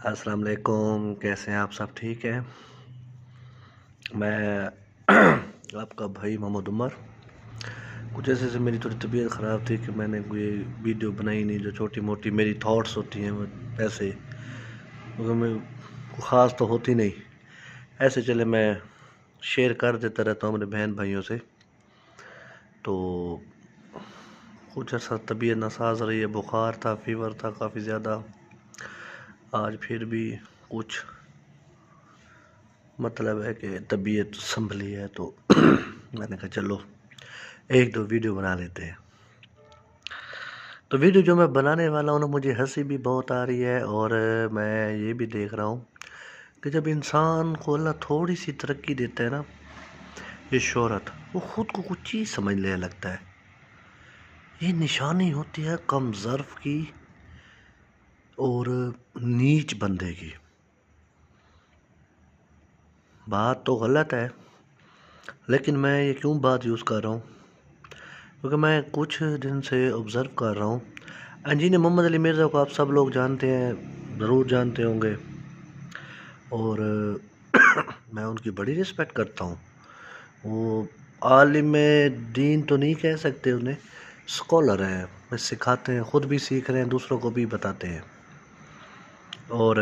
السلام علیکم، کیسے ہیں آپ؟ سب ٹھیک ہے؟ میں آپ کا بھائی محمد عمر۔ کچھ ایسے سے میری تھوڑی طبیعت خراب تھی کہ میں نے کوئی ویڈیو بنائی نہیں، جو چھوٹی موٹی میری تھاٹس ہوتی ہیں وہ ایسے کیونکہ میں خاص تو ہوتی نہیں، ایسے چلے میں شیئر کر دیتا رہتا ہوں اپنے بہن بھائیوں سے۔ تو کچھ عرصہ طبیعت ناساز رہی ہے، بخار تھا، فیور تھا کافی زیادہ۔ آج پھر بھی کچھ مطلب ہے کہ طبیعت سنبھلی ہے، تو میں نے کہا چلو ایک دو ویڈیو بنا لیتے ہیں۔ تو ویڈیو جو میں بنانے والا ہوں نا، مجھے ہنسی بھی بہت آ رہی ہے، اور میں یہ بھی دیکھ رہا ہوں کہ جب انسان کو اللہ تھوڑی سی ترقی دیتا ہے نا، یہ شہرت، وہ خود کو کچھ چیز سمجھنے لگتا ہے۔ یہ نشانی ہوتی ہے کم ظرف کی اور نیچ بندے کی۔ بات تو غلط ہے، لیکن میں یہ کیوں بات یوز کر رہا ہوں؟ کیونکہ میں کچھ دن سے آبزرو کر رہا ہوں۔ انجینئر محمد علی مرزا کو آپ سب لوگ جانتے ہیں، ضرور جانتے ہوں گے، اور میں ان کی بڑی رسپیکٹ کرتا ہوں۔ وہ عالم دین تو نہیں کہہ سکتے انہیں، اسکالر ہیں، میں سکھاتے ہیں، خود بھی سیکھ رہے ہیں، دوسروں کو بھی بتاتے ہیں، اور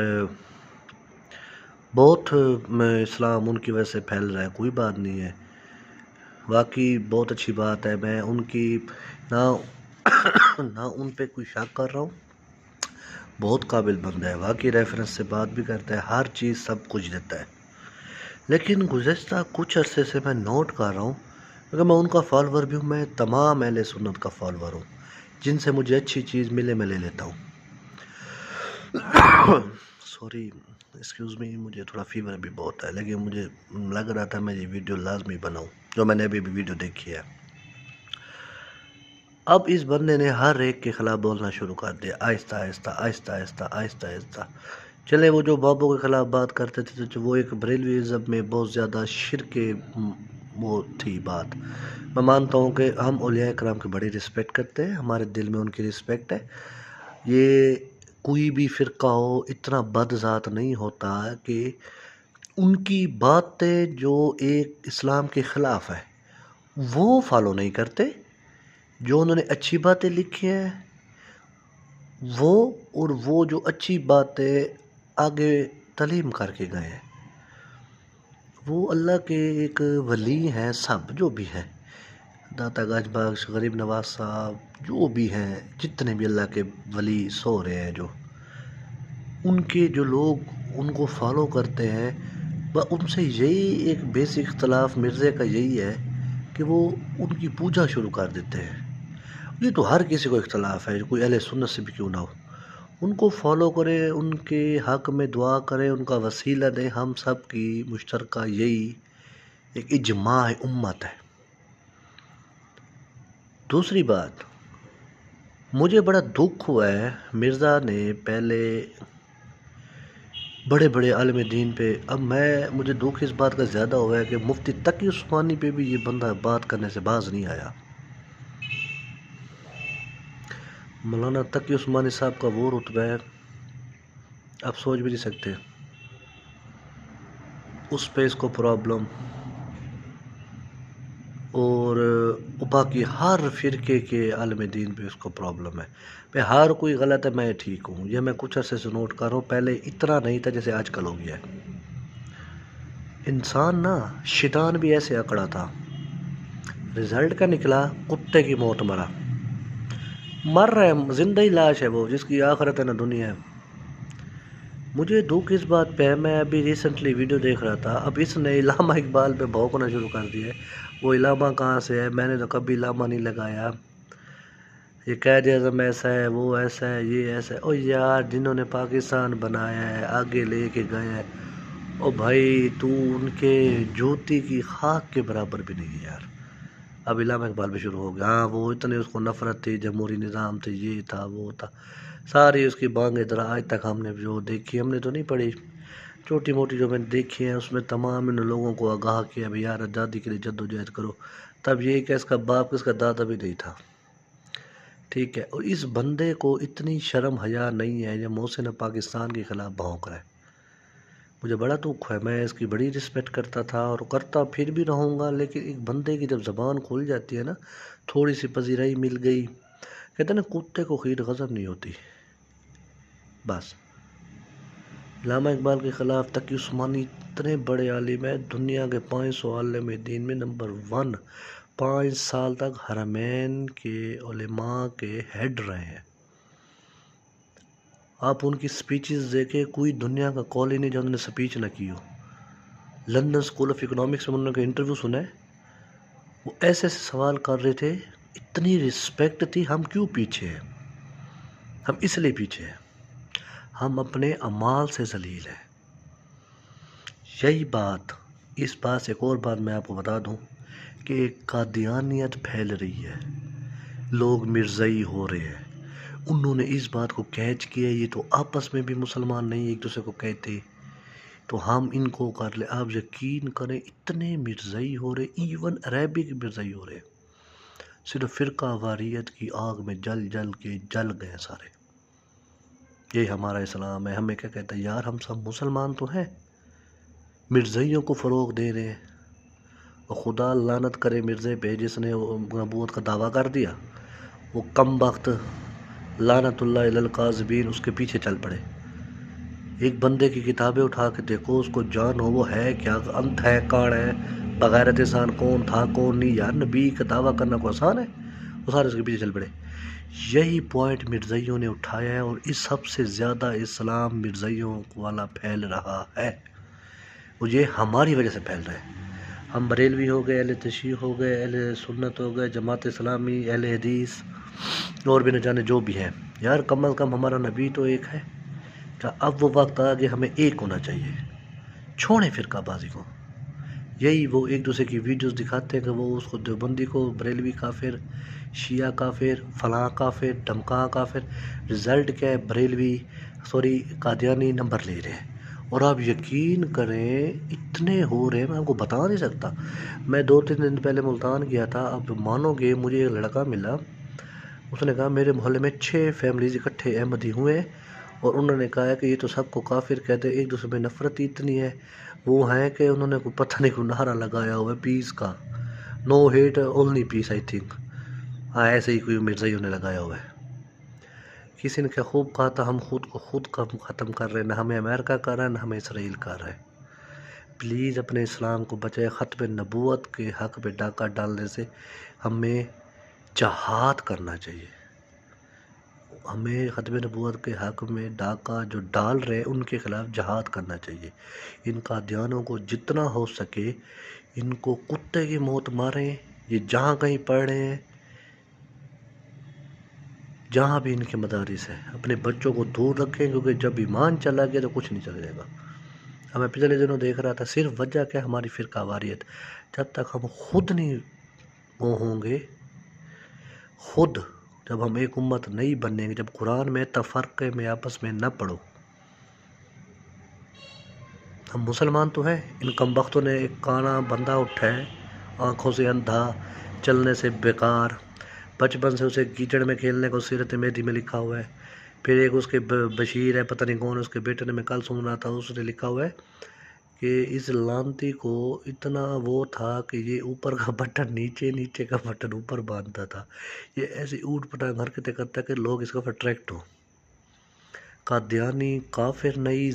بہت اسلام ان کی وجہ سے پھیل رہا ہے، کوئی بات نہیں ہے، واقعی بہت اچھی بات ہے۔ میں ان کی نہ ان پہ کوئی شک کر رہا ہوں، بہت قابل بندہ ہے، واقعی ریفرنس سے بات بھی کرتا ہے، ہر چیز سب کچھ دیتا ہے۔ لیکن گزشتہ کچھ عرصے سے میں نوٹ کر رہا ہوں، کیونکہ میں ان کا فالوور بھی ہوں، میں تمام اہل سنت کا فالوور ہوں، جن سے مجھے اچھی چیز ملے میں لے لیتا ہوں۔ سوری، ایکسکیوز می، مجھے تھوڑا فیور بھی بہت ہے، لیکن مجھے لگ رہا تھا میں یہ ویڈیو لازمی بناؤں، جو میں نے ابھی بھی ویڈیو دیکھی ہے۔ اب اس بندے نے ہر ایک کے خلاف بولنا شروع کر دیا، آہستہ آہستہ آہستہ آہستہ آہستہ آہستہ۔ چلے وہ جو بابوں کے خلاف بات کرتے تھے، تو وہ ایک بریلوی ازم میں بہت زیادہ شرک وہ تھی بات۔ میں مانتا ہوں کہ ہم اولیاء کرام کی بڑی رسپیکٹ کرتے ہیں، ہمارے دل میں ان کی رسپیکٹ ہے۔ یہ کوئی بھی فرقہ ہو، اتنا بد ذات نہیں ہوتا کہ ان کی باتیں جو ایک اسلام کے خلاف ہے وہ فالو نہیں کرتے، جو انہوں نے اچھی باتیں لکھی ہیں وہ، اور وہ جو اچھی باتیں آگے تعلیم کر کے گئے ہیں، وہ اللہ کے ایک ولی ہیں، سب جو بھی ہیں، داتا گاج بخش، غریب نواز صاحب، جو بھی ہیں، جتنے بھی اللہ کے ولی سو رہے ہیں، جو ان کے جو لوگ ان کو فالو کرتے ہیں، ان سے یہی ایک بیسک اختلاف مرزے کا یہی ہے کہ وہ ان کی پوجا شروع کر دیتے ہیں۔ یہ تو ہر کسی کو اختلاف ہے، کوئی اہل سنت سے بھی کیوں نہ ہو، ان کو فالو کرے، ان کے حق میں دعا کرے، ان کا وسیلہ دے، ہم سب کی مشترکہ یہی ایک اجماع امت ہے۔ دوسری بات، مجھے بڑا دکھ ہوا ہے، مرزا نے پہلے بڑے بڑے عالم دین پہ، اب مجھے دکھ اس بات کا زیادہ ہوا ہے کہ مفتی تقی عثمانی پہ بھی یہ بندہ بات کرنے سے باز نہیں آیا۔ مولانا تقی عثمانی صاحب کا وہ رتبہ ہے، آپ سوچ بھی نہیں سکتے، اس پہ اس کو پرابلم، اور باقی ہر فرقے کے عالم دین پہ اس کو پرابلم ہے، پہ ہر کوئی غلط ہے، میں ٹھیک ہوں، یہ میں کچھ عرصے سے نوٹ کر رہا ہوں، پہلے اتنا نہیں تھا جیسے آج کل ہو گیا ہے۔ انسان نا، شیطان بھی ایسے اکڑا تھا، رزلٹ کا نکلا، کتے کی موت مرا، مر رہا ہے، زندہ ہی لاش ہے وہ، جس کی آخرت ہے نہ دنیا ہے۔ مجھے دکھ اس بات پہ ہے، میں ابھی ریسنٹلی ویڈیو دیکھ رہا تھا، اب اس نے علامہ اقبال پہ بھونکنا شروع کر دیا ہے، وہ علامہ کہاں سے ہے، میں نے تو کبھی علامہ نہیں لگایا، یہ قائد اعظم ایسا ہے، وہ ایسا ہے، یہ ایسا ہے۔ او یار، جنہوں نے پاکستان بنایا ہے، آگے لے کے گئے ہیں، او بھائی تو ان کے جوتی کی خاک کے برابر بھی نہیں ہے یار۔ اب علامہ اقبال بھی شروع ہو گیا، ہاں وہ اتنے اس کو نفرت تھی، جمہوری نظام تھے، یہ تھا وہ تھا، ساری اس کی بانگیں در آج تک ہم نے جو دیکھی، ہم نے تو نہیں پڑھی، چھوٹی موٹی جو میں نے دیکھی ہیں، اس میں تمام ان لوگوں کو آگاہ کیا بھی یار آزادی کے لیے جد و جہد کرو، تب یہ کہ اس کا باپ، اس کا دادا بھی نہیں تھا، ٹھیک ہے، اور اس بندے کو اتنی شرم حیا نہیں ہے جو محسن پاکستان کے خلاف بھونک رہا ہے۔ مجھے بڑا دکھ ہے، میں اس کی بڑی رسپیکٹ کرتا تھا اور کرتا پھر بھی رہوں گا، لیکن ایک بندے کی جب زبان کھل جاتی ہے نا، تھوڑی سی پذیرائی مل گئی، کہتے ہیں نا کتے کو خیر غضب نہیں ہوتی، بس۔ علامہ اقبال کے خلاف تقی عثمانی اتنے بڑے عالم ہیں، دنیا کے 500 عالم دین میں نمبر 1، 5 سال تک حرمین کے علماء کے ہیڈ رہے ہیں۔ آپ ان کی سپیچز دیکھیں، کوئی دنیا کا کال ہی نہیں جہاں انہوں نے سپیچ نہ کی ہو۔ لندن اسکول آف اکنامکس میں انہوں نے انٹرویو سنا ہے، وہ ایسے ایسے سوال کر رہے تھے، اتنی رسپیکٹ تھی۔ ہم کیوں پیچھے ہیں؟ ہم اس لیے پیچھے ہیں، ہم اپنے اعمال سے ذلیل ہیں۔ یہی بات، اس بات سے ایک اور بات میں آپ کو بتا دوں کہ ایک قادیانیت پھیل رہی ہے، لوگ مرزائی ہو رہے ہیں، انہوں نے اس بات کو کیچ کیا، یہ تو آپس میں بھی مسلمان نہیں ایک دوسرے کو کہتے، تو ہم ان کو کر لیں۔ آپ یقین کریں اتنے مرزائی ہو رہے، ایون عربی کی مرزائی ہو رہے، صرف فرقہ واریت کی آگ میں جل جل کے جل گئے سارے۔ یہ ہمارا اسلام ہے، ہمیں کیا کہتا ہے؟ یار ہم سب مسلمان تو ہیں، مرزائیوں کو فروغ دے رہے ہیں، اور خدا لعنت کرے مرزے پہ جس نے نبوت کا دعویٰ کر دیا، وہ کم بخت لعنت اللہ علی الکاذبین اس کے پیچھے چل پڑے۔ ایک بندے کی کتابیں اٹھا کے دیکھو، اس کو جانو وہ ہے کیا، انت ہے، کاڑ ہے، بغیرت انسان کون تھا کون نہیں۔ یار نبی کا دعویٰ کرنا کو آسان ہے؟ وہ سارے اس کے پیچھے چل پڑے۔ یہی پوائنٹ مرزائیوں نے اٹھایا ہے، اور اس سب سے زیادہ اسلام مرزائیوں والا پھیل رہا ہے، اور یہ ہماری وجہ سے پھیل رہا ہے۔ ہم بریلوی ہو گئے، اہل تشیع ہو گئے، اہل سنت ہو گئے، جماعت اسلامی، اہل حدیث، اور بھی نہ جانے جو بھی ہیں۔ یار کم از کم ہمارا نبی تو ایک ہے، کہ اب وہ وقت آ کہ ہمیں ایک ہونا چاہیے، چھوڑیں فرقہ بازی کو۔ یہی وہ ایک دوسرے کی ویڈیوز دکھاتے ہیں کہ وہ اس کو دیوبندی کو بریلوی کافر، شیعہ کافر، فلاں کافر، ڈھمکاں کافر، رزلٹ کیا ہے؟ بریلوی قادیانی نمبر لے رہے ہیں۔ اور آپ یقین کریں اتنے ہو رہے ہیں، میں آپ کو بتا نہیں سکتا۔ میں 2-3 دن پہلے ملتان گیا تھا، اب مانو گے مجھے ایک لڑکا ملا، اس نے کہا میرے محلے میں 6 فیملیز اکٹھے احمدی ہوئے ہیں، اور انہوں نے کہا کہ یہ تو سب کو کافر کہتے ہیں، ایک دوسرے میں نفرت اتنی ہے۔ وہ ہیں کہ انہوں نے کوئی پتہ نہیں کوئی نعرہ لگایا ہوا ہے پیس کا، no hate only peace I think, ہاں ایسے ہی کوئی مرزائیوں نے لگایا ہوا ہے۔ کسی نے کیا خوب کہا تھا، ہم خود کو خود ختم کر رہے ہیں، نہ ہمیں امریکہ کر رہا ہے نہ ہمیں اسرائیل کر رہا ہے۔ پلیز اپنے اسلام کو بچائے، ختم نبوت کے حق پہ ڈاکہ ڈالنے سے ہمیں جہاد کرنا چاہیے۔ ہمیں ختم نبوت کے حق میں ڈاکہ جو ڈال رہے ان کے خلاف جہاد کرنا چاہیے۔ ان قادیانوں کو جتنا ہو سکے ان کو کتے کی موت ماریں، یہ جہاں کہیں پڑھ رہے ہیں، جہاں بھی ان کے مدارس ہیں، اپنے بچوں کو دور رکھیں، کیونکہ جب ایمان چلا گیا تو کچھ نہیں چلے جائے گا۔ ہمیں پچھلے دنوں دیکھ رہا تھا، صرف وجہ کیا؟ ہماری فرقہ واریت۔ جب تک ہم خود نہیں وہ ہوں گے، خود جب ہم ایک امت نہیں بنیں گے، جب قرآن میں تفرقے میں آپس میں نہ پڑھو۔ ہم مسلمان تو ہیں، ان کم بختوں نے ایک کانا بندہ اٹھا ہے، آنکھوں سے اندھا، چلنے سے بیکار، بچپن سے اسے کیچڑ میں کھیلنے کو سیرت مہدی میں لکھا ہوا ہے۔ پھر ایک اس کے بشیر ہے، پتہ نہیں کون، اس کے بیٹے نے، میں کل سن رہا تھا، اس نے لکھا ہوا ہے کہ اس لانتی کو اتنا وہ تھا کہ یہ اوپر کا بٹن نیچے، نیچے کا بٹن اوپر باندھتا تھا۔ یہ ایسی اوٹ پٹانگ حرکتیں کرتا ہے کہ لوگ اس کا اٹریکٹ ہوں۔ قادیانی کافر نہیں،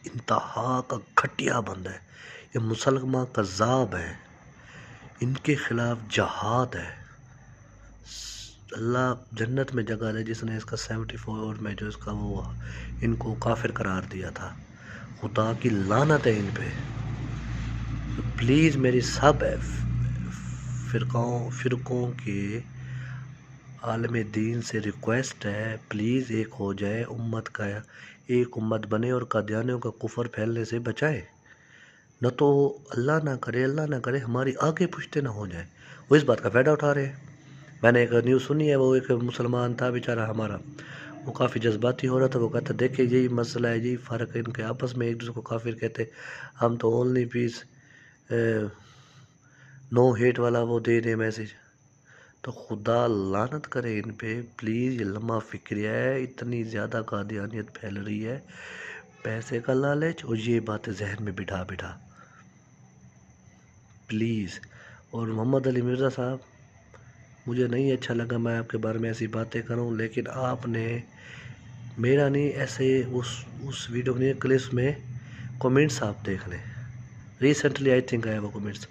انتہا کا گھٹیا بند ہے، یہ مسلمان کذاب ہے، ان کے خلاف جہاد ہے۔ اللہ جنت میں جگہ دے جس نے اس کا 74 میں جو اس کا وہ ان کو کافر قرار دیا تھا، خدا کی لعنت ہے ان پہ۔ پلیز میری سب فرقوں کے عالم دین سے ریکویسٹ ہے، پلیز ایک ہو جائے، امت کا ایک امت بنے اور قادیانیوں کا کفر پھیلنے سے بچائے، نہ تو اللہ نہ کرے ہماری آگے پشتے نہ ہو جائے۔ وہ اس بات کا فائدہ اٹھا رہے ہیں۔ میں نے ایک نیوز سنی ہے، وہ ایک مسلمان تھا بیچارہ ہمارا، وہ کافی جذباتی ہو رہا تھا، وہ کہتا دیکھیں یہی مسئلہ ہے، یہی فرق ہے ان کے آپس میں، ایک دوسرے کو کافر کہتے، ہم تو اونلی پیس نو ہیٹ والا وہ دے دیں میسیج، تو خدا لعنت کرے ان پہ. پلیز یہ لمحہ فکریہ ہے، اتنی زیادہ قادیانیت پھیل رہی ہے، پیسے کا لالچ اور یہ باتیں ذہن میں بٹھا پلیز. اور محمد علی مرزا صاحب، مجھے نہیں اچھا لگا میں آپ کے بارے میں ایسی باتیں کروں، لیکن آپ نے میرا نہیں ایسے اس ویڈیو کے کلپس میں کومنٹس آپ دیکھ لیں. ریسنٹلی آئی تھنک آیا وہ کومنٹس.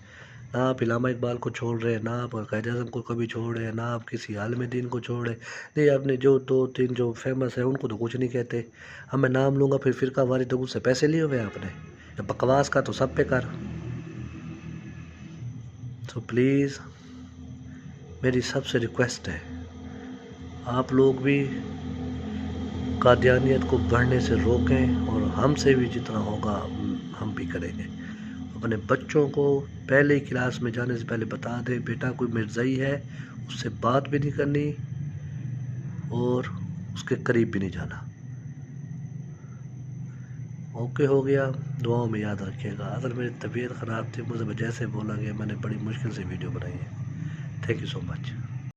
نہ آپ علامہ اقبال کو چھوڑ رہے ہیں، نہ آپ قائد اعظم کو کبھی چھوڑ رہے ہیں، نہ آپ کسی عالم دین کو چھوڑ رہے ہیں. نہیں، آپ نے جو 2-3 جو فیمس ہیں ان کو تو کچھ نہیں کہتے. اب میں نام لوں گا پھر فرقہ واری تو سے پیسے لیے ہوئے آپ نے. بکواس کا تو سب پہ کر. تو پلیز میری سب سے ریکویسٹ ہے، آپ لوگ بھی قادیانیت کو بڑھنے سے روکیں، اور ہم سے بھی جتنا ہوگا ہم بھی کریں گے. اپنے بچوں کو پہلے کلاس میں جانے سے پہلے بتا دیں بیٹا کوئی مرزائی ہے اس سے بات بھی نہیں کرنی اور اس کے قریب بھی نہیں جانا. اوکے ہو گیا. دعاؤں میں یاد رکھیے گا. اگر میری طبیعت خراب تھی مجھے جیسے بولا گیا، میں نے بڑی مشکل سے ویڈیو بنائی ہے. Thank you so much.